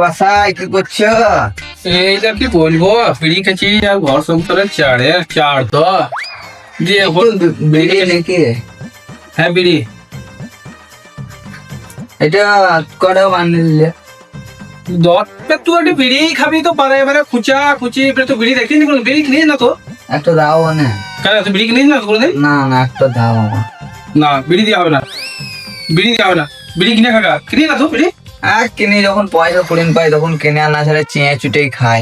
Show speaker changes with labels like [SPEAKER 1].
[SPEAKER 1] বাসায় কি করছো?
[SPEAKER 2] এইটা কি বলবো, বিড়ি খেয়েছি আর ঘর সংসারে চার তো দিয়ে
[SPEAKER 1] বিড়ি নাকি?
[SPEAKER 2] হ্যাঁ বিড়ি।
[SPEAKER 1] এটা কটা বানিয়ে দিলে?
[SPEAKER 2] দশ তুই একটা বিড়ি খাবি তো পারে এবারে খুচা খুচি তো বিড়ি দেখিনি কোনো, বিড়ি কিনিস না তো?
[SPEAKER 1] একটা দাও মানে?
[SPEAKER 2] কেন তুই বিড়ি কিনিস না কোনোদিন?
[SPEAKER 1] না না, একটা দাও আমার।
[SPEAKER 2] না বিড়ি দেওয়া হবে না, বিড়ি দেওয়া হবে না, বিড়ি কিনে খাগা, কিনি না তো বিড়ি।
[SPEAKER 1] কিনি যখন পয়সা কুড়িন পাই তখন কিনে আনা ছাড়া চেয়ে চুটেই খাই।